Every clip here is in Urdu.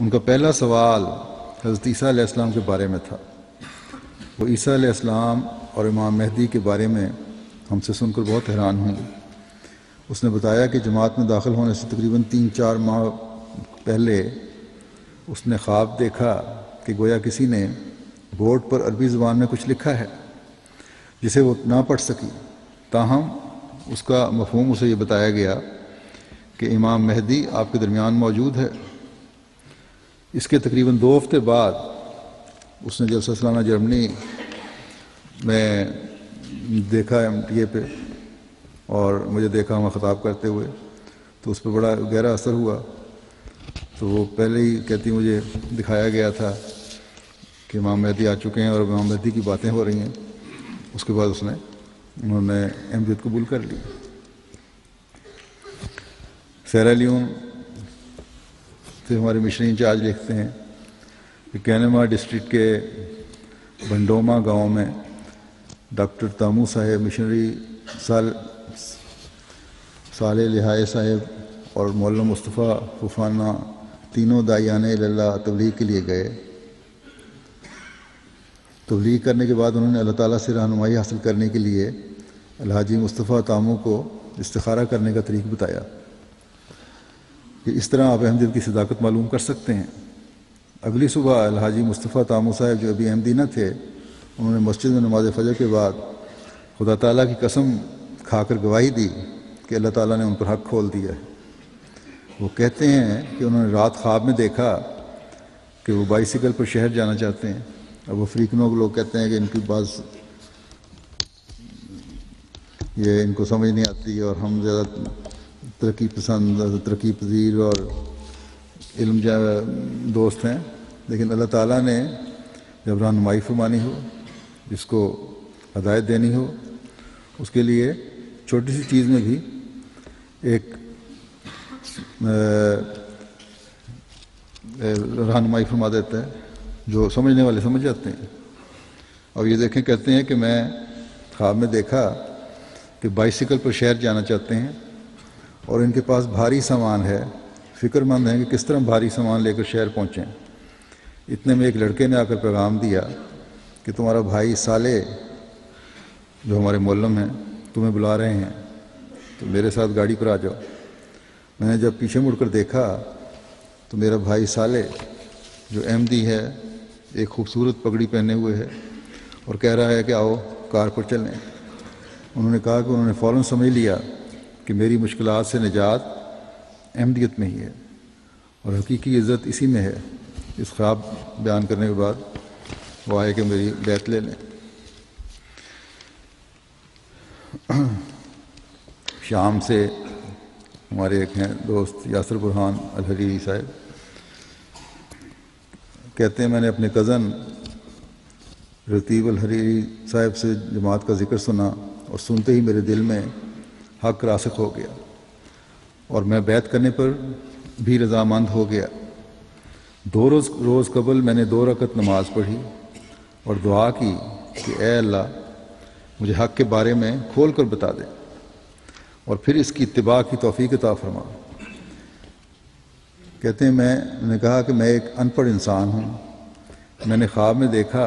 ان کا پہلا سوال حضرت عیسیٰ علیہ السلام کے بارے میں تھا۔ وہ عیسیٰ علیہ السلام اور امام مہدی کے بارے میں ہم سے سن کر بہت حیران ہوں گے۔ اس نے بتایا کہ جماعت میں داخل ہونے سے تقریباً 3-4 ماہ پہلے اس نے خواب دیکھا کہ گویا کسی نے بورڈ پر عربی زبان میں کچھ لکھا ہے جسے وہ نہ پڑھ سکی، تاہم اس کا مفہوم اسے یہ بتایا گیا کہ امام مہدی آپ کے درمیان موجود ہے۔ اس کے تقریباً 2 ہفتے بعد اس نے جلسہ سالانہ جرمنی میں دیکھا MTA پہ، اور مجھے دیکھا وہاں خطاب کرتے ہوئے، تو اس پہ بڑا گہرا اثر ہوا۔ تو وہ پہلے ہی کہتی مجھے دکھایا گیا تھا کہ امام مہدی آ چکے ہیں اور امام مہدی کی باتیں ہو رہی ہیں۔ اس کے بعد انہوں نے احمدیت قبول کر لی۔ سیرا لیون سے ہمارے مشنری انچارج لکھتے ہیں کہ کینما ڈسٹرکٹ کے بنڈوما گاؤں میں ڈاکٹر تامو صاحب، مشنری صالح لہائے صاحب اور مولانا مصطفیٰ فوفانہ تینوں داعیان اللہ تبلیغ کے لیے گئے۔ تبلیغ کرنے کے بعد انہوں نے اللہ تعالیٰ سے رہنمائی حاصل کرنے کے لیے الحاجی مصطفیٰ تامو کو استخارہ کرنے کا طریق بتایا کہ اس طرح آپ احمدیت کی صداقت معلوم کر سکتے ہیں۔ اگلی صبح الحاجی مصطفیٰ تامو صاحب، جو ابھی احمدی نہ تھے، انہوں نے مسجد میں نماز فجر کے بعد خدا تعالیٰ کی قسم کھا کر گواہی دی کہ اللہ تعالیٰ نے ان پر حق کھول دیا ہے۔ وہ کہتے ہیں کہ انہوں نے رات خواب میں دیکھا کہ وہ بائیسیکل پر شہر جانا چاہتے ہیں۔ اب افریقنوں کو لوگ کہتے ہیں کہ ان کی بعض یہ ان کو سمجھ نہیں آتی، اور ہم زیادہ ترقی پسند، ترقی پذیر اور علم دوست ہیں، لیکن اللہ تعالیٰ نے جب رہنمائی فرمانی ہو، جس کو ہدایت دینی ہو، اس کے لیے چھوٹی سی چیز میں بھی ایک رہنمائی فرما دیتا ہے جو سمجھنے والے سمجھ جاتے ہیں۔ اور یہ دیکھیں، کہتے ہیں کہ میں خواب میں دیکھا کہ بائیسیکل پر شہر جانا چاہتے ہیں اور ان کے پاس بھاری سامان ہے، فکر مند ہیں کہ کس طرح بھاری سامان لے کر شہر پہنچیں۔ اتنے میں ایک لڑکے نے آ کر پیغام دیا کہ تمہارا بھائی صالح، جو ہمارے معلم ہیں، تمہیں بلا رہے ہیں، تو میرے ساتھ گاڑی پر آ جاؤ۔ میں نے جب پیچھے مڑ کر دیکھا تو میرا بھائی صالح، جو احمدی ہے، ایک خوبصورت پگڑی پہنے ہوئے ہے اور کہہ رہا ہے کہ آؤ کار پر چلیں۔ انہوں نے کہا کہ انہوں نے فوراً سمجھ لیا کہ میری مشکلات سے نجات احمدیت میں ہی ہے اور حقیقی عزت اسی میں ہے۔ اس خواب بیان کرنے کے بعد وہ آئے کہ میری بیعت لے لیں۔ شام سے ہمارے ایک ہیں دوست یاسر برہان الحریری صاحب، کہتے ہیں میں نے اپنے کزن رتیب الحریری صاحب سے جماعت کا ذکر سنا اور سنتے ہی میرے دل میں حق راسخ ہو گیا اور میں بیعت کرنے پر بھی رضامند ہو گیا۔ 2 روز قبل میں نے 2 رکعت نماز پڑھی اور دعا کی کہ اے اللہ مجھے حق کے بارے میں کھول کر بتا دے اور پھر اس کی اتباع کی توفیق عطا فرما۔ کہتے ہیں میں نے کہا کہ میں ایک ان پڑھ انسان ہوں۔ میں نے خواب میں دیکھا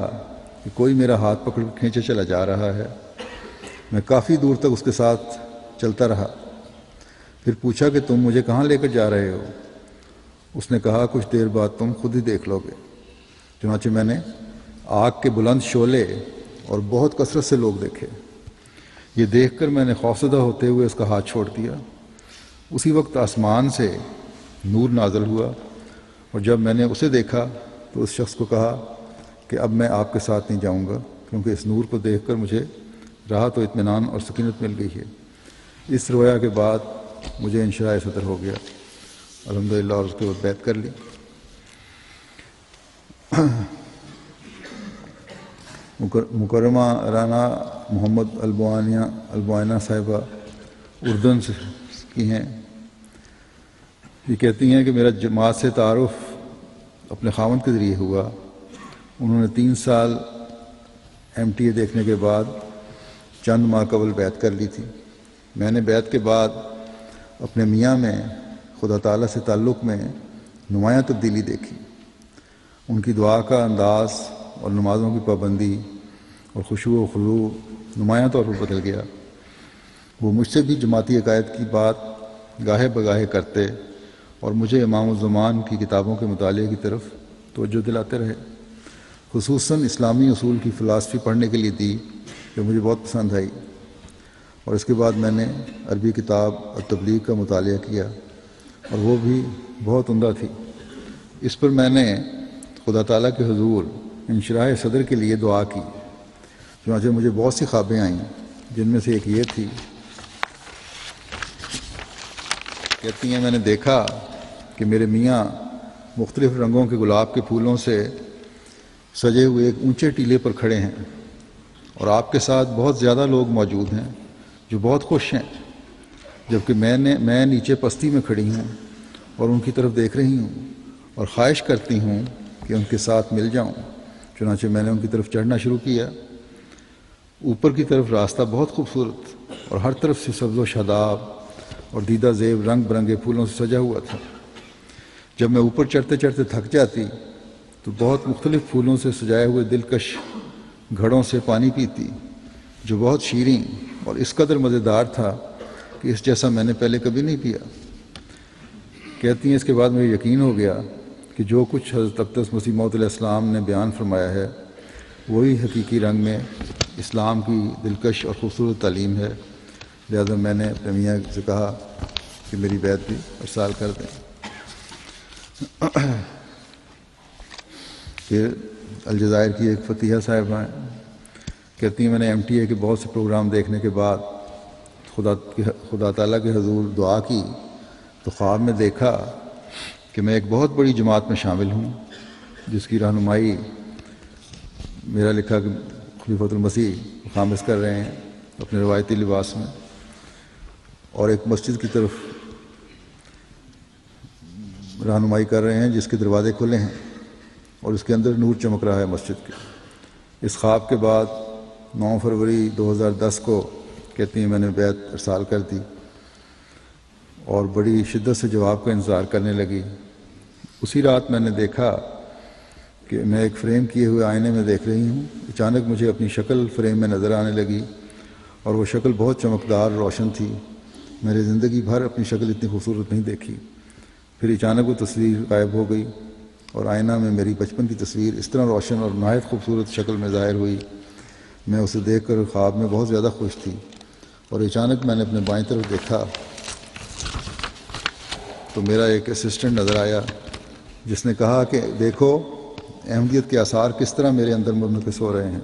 کہ کوئی میرا ہاتھ پکڑ کر کھینچے چلا جا رہا ہے۔ میں کافی دور تک اس کے ساتھ چلتا رہا، پھر پوچھا کہ تم مجھے کہاں لے کر جا رہے ہو؟ اس نے کہا کچھ دیر بعد تم خود ہی دیکھ لو گے۔ چنانچہ میں نے آگ کے بلند شعلے اور بہت کثرت سے لوگ دیکھے۔ یہ دیکھ کر میں نے خوفزدہ ہوتے ہوئے اس کا ہاتھ چھوڑ دیا۔ اسی وقت آسمان سے نور نازل ہوا اور جب میں نے اسے دیکھا تو اس شخص کو کہا کہ اب میں آپ کے ساتھ نہیں جاؤں گا، کیونکہ اس نور کو دیکھ کر مجھے راحت و اطمینان اور سکینت مل گئی ہے۔ اس رویا کے بعد مجھے انشراح صدر ہو گیا الحمدللہ، اور اس کے بعد بیعت کر لی۔ مکرمہ رانا محمد البوائنہ صاحبہ اردن کی ہیں۔ یہ کہتی ہیں کہ میرا جماعت سے تعارف اپنے خاوند کے ذریعے ہوا۔ انہوں نے 3 سال MTA دیکھنے کے بعد چند ماہ قبل بیعت کر لی تھی۔ میں نے بیعت کے بعد اپنے میاں میں خدا تعالیٰ سے تعلق میں نمایاں تبدیلی دیکھی۔ ان کی دعا کا انداز اور نمازوں کی پابندی اور خشوع و خضوع نمایاں طور پر بدل گیا۔ وہ مجھ سے بھی جماعتی عقائد کی بات گاہے بگاہے کرتے اور مجھے امام الزمان کی کتابوں کے مطالعے کی طرف توجہ دلاتے رہے، خصوصاً اسلامی اصول کی فلسفی پڑھنے کے لیے دی جو مجھے بہت پسند آئی۔ اور اس کے بعد میں نے عربی کتاب التبلیغ کا مطالعہ کیا اور وہ بھی بہت عمدہ تھی۔ اس پر میں نے خدا تعالیٰ کے حضور انشراح صدر کے لیے دعا کی، چنانچہ مجھے بہت سی خوابیں آئیں، جن میں سے ایک یہ تھی، کہتی ہیں میں نے دیکھا کہ میرے میاں مختلف رنگوں کے گلاب کے پھولوں سے سجے ہوئے ایک اونچے ٹیلے پر کھڑے ہیں اور آپ کے ساتھ بہت زیادہ لوگ موجود ہیں جو بہت خوش ہیں، جبکہ میں نیچے پستی میں کھڑی ہوں اور ان کی طرف دیکھ رہی ہوں اور خواہش کرتی ہوں کہ ان کے ساتھ مل جاؤں۔ چنانچہ میں نے ان کی طرف چڑھنا شروع کیا۔ اوپر کی طرف راستہ بہت خوبصورت اور ہر طرف سے سبز و شاداب اور دیدہ زیب رنگ برنگے پھولوں سے سجا ہوا تھا۔ جب میں اوپر چڑھتے چڑھتے تھک جاتی تو بہت مختلف پھولوں سے سجائے ہوئے دلکش گھڑوں سے پانی پیتی، جو بہت شیریں اور اس قدر مزیدار تھا کہ اس جیسا میں نے پہلے کبھی نہیں پیا۔ کہتی ہیں اس کے بعد مجھے یقین ہو گیا کہ جو کچھ حضرت اقدس مسیح موعود علیہ السلام نے بیان فرمایا ہے وہی حقیقی رنگ میں اسلام کی دلکش اور خوبصورت تعلیم ہے۔ لہذا میں نے اپنے میاں سے کہا کہ میری بیعت بھی ارسال کر دیں۔ پھر الجزائر کی ایک فتیحہ صاحبہ ہیں، کہتی ہیں میں نے MTA کے بہت سے پروگرام دیکھنے کے بعد خدا تعالیٰ کے حضور دعا کی تو خواب میں دیکھا کہ میں ایک بہت بڑی جماعت میں شامل ہوں جس کی رہنمائی میرا لکھا کہ خلیفۃ المسیح خامس کر رہے ہیں اپنے روایتی لباس میں، اور ایک مسجد کی طرف رہنمائی کر رہے ہیں جس کے دروازے کھلے ہیں اور اس کے اندر نور چمک رہا ہے مسجد کے۔ اس خواب کے بعد 9 فروری 2010 کو کہتی ہیں میں نے بیعت ارسال کر دی اور بڑی شدت سے جواب کا انتظار کرنے لگی۔ اسی رات میں نے دیکھا کہ میں ایک فریم کیے ہوئے آئینے میں دیکھ رہی ہوں، اچانک مجھے اپنی شکل فریم میں نظر آنے لگی اور وہ شکل بہت چمکدار روشن تھی۔ میں نے زندگی بھر اپنی شکل اتنی خوبصورت نہیں دیکھی۔ پھر اچانک وہ تصویر غائب ہو گئی اور آئینہ میں میری بچپن کی تصویر اس طرح روشن اور نہایت خوبصورت شکل میں ظاہر ہوئی۔ میں اسے دیکھ کر خواب میں بہت زیادہ خوش تھی اور اچانک میں نے اپنے بائیں طرف دیکھا تو میرا ایک اسسٹنٹ نظر آیا جس نے کہا کہ دیکھو احمدیت کے آثار کس طرح میرے اندر منعکس ہو رہے ہیں۔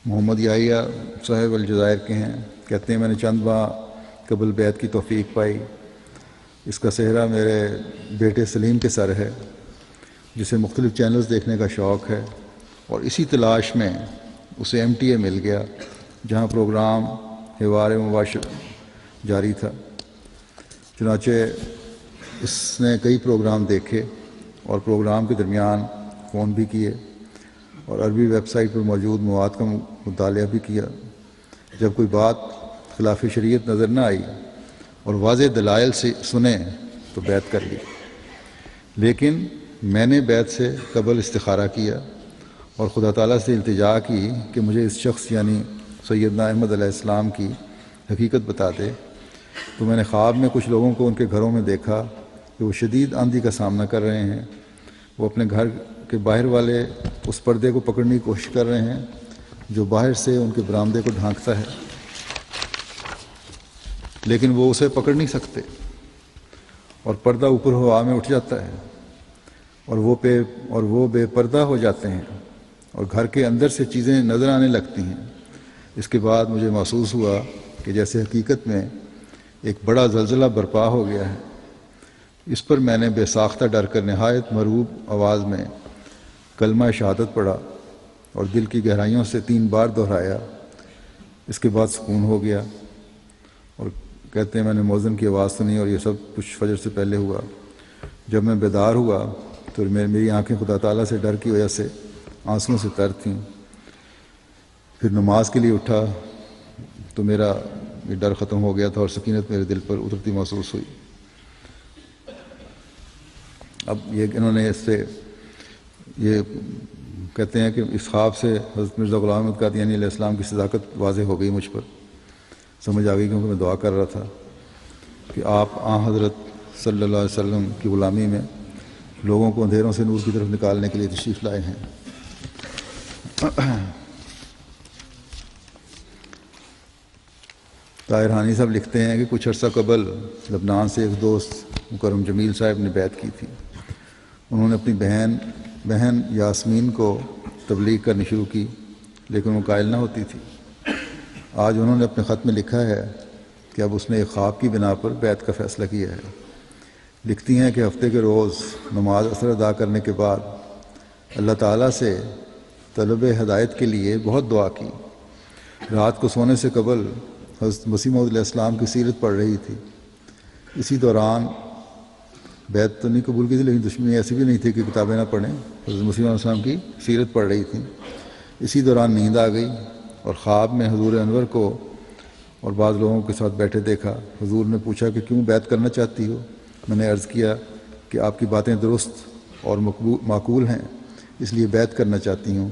محمد یحییٰ صاحب الجزائر کے ہیں، کہتے ہیں میں نے چند ماہ قبل بیعت کی توفیق پائی۔ اس کا صحرا میرے بیٹے سلیم کے سر ہے جسے مختلف چینلز دیکھنے کا شوق ہے، اور اسی تلاش میں اسے MTA مل گیا جہاں پروگرام حوار مباشر جاری تھا۔ چنانچہ اس نے کئی پروگرام دیکھے اور پروگرام کے درمیان فون بھی کیے اور عربی ویب سائٹ پر موجود مواد کا مطالعہ بھی کیا۔ جب کوئی بات خلاف شریعت نظر نہ آئی اور واضح دلائل سے سنے تو بیعت کر لی، لیکن میں نے بیعت سے قبل استخارہ کیا اور خدا تعالیٰ سے التجا کی کہ مجھے اس شخص یعنی سیدنا احمد علیہ السلام کی حقیقت بتا دے۔ تو میں نے خواب میں کچھ لوگوں کو ان کے گھروں میں دیکھا کہ وہ شدید آندھی کا سامنا کر رہے ہیں۔ وہ اپنے گھر کے باہر والے اس پردے کو پکڑنے کی کوشش کر رہے ہیں جو باہر سے ان کے برآمدے کو ڈھانکتا ہے، لیکن وہ اسے پکڑ نہیں سکتے اور پردہ اوپر ہوا میں اٹھ جاتا ہے اور وہ بے پردہ ہو جاتے ہیں اور گھر کے اندر سے چیزیں نظر آنے لگتی ہیں۔ اس کے بعد مجھے محسوس ہوا کہ جیسے حقیقت میں ایک بڑا زلزلہ برپا ہو گیا ہے۔ اس پر میں نے بے ساختہ ڈر کر نہایت مرعوب آواز میں کلمہ شہادت پڑھا اور دل کی گہرائیوں سے 3 بار دہرایا۔ اس کے بعد سکون ہو گیا، اور کہتے ہیں میں نے مؤذن کی آواز سنی اور یہ سب کچھ فجر سے پہلے ہوا۔ جب میں بیدار ہوا تو میری آنکھیں خدا تعالیٰ سے ڈر کی وجہ سے آنسوؤں سے تر تھیں۔ پھر نماز کے لیے اٹھا تو میرا یہ ڈر ختم ہو گیا تھا اور سکینت میرے دل پر اترتی محسوس ہوئی۔ اب یہ انہوں نے اس سے یہ کہتے ہیں کہ اس خواب سے حضرت مرزا غلام احمد قادیانی علیہ السلام کی صداقت واضح ہو گئی، مجھ پر سمجھ آ گئی، کیونکہ میں دعا کر رہا تھا کہ آپ حضرت صلی اللہ علیہ وسلم کی غلامی میں لوگوں کو اندھیروں سے نور کی طرف نکالنے کے لیے تشریف لائے ہیں۔ طاہر ہانی صاحب لکھتے ہیں کہ کچھ عرصہ قبل لبنان سے ایک دوست مکرم جمیل صاحب نے بیعت کی تھی۔ انہوں نے اپنی بہن یاسمین کو تبلیغ کرنی شروع کی، لیکن وہ قائل نہ ہوتی تھی۔ آج انہوں نے اپنے خط میں لکھا ہے کہ اب اس نے ایک خواب کی بنا پر بیعت کا فیصلہ کیا ہے۔ لکھتی ہیں کہ ہفتے کے روز نماز اثر ادا کرنے کے بعد اللہ تعالیٰ سے طلب ہدایت کے لیے بہت دعا کی۔ رات کو سونے سے قبل حضرت مسیح موعود علیہ السلام کی سیرت پڑھ رہی تھی۔ اسی دوران بیعت تو نہیں قبول کی تھی، لیکن دشمنی ایسی بھی نہیں تھی کہ کتابیں نہ پڑھیں، حضرت مسیح علیہ السلام کی سیرت پڑھ رہی تھی۔ اسی دوران نیند آ گئی اور خواب میں حضور انور کو اور بعض لوگوں کے ساتھ بیٹھے دیکھا۔ حضور نے پوچھا کہ کیوں بیعت کرنا چاہتی ہو؟ میں نے عرض کیا کہ آپ کی باتیں درست اور معقول ہیں، اس لیے بیعت کرنا چاہتی ہوں۔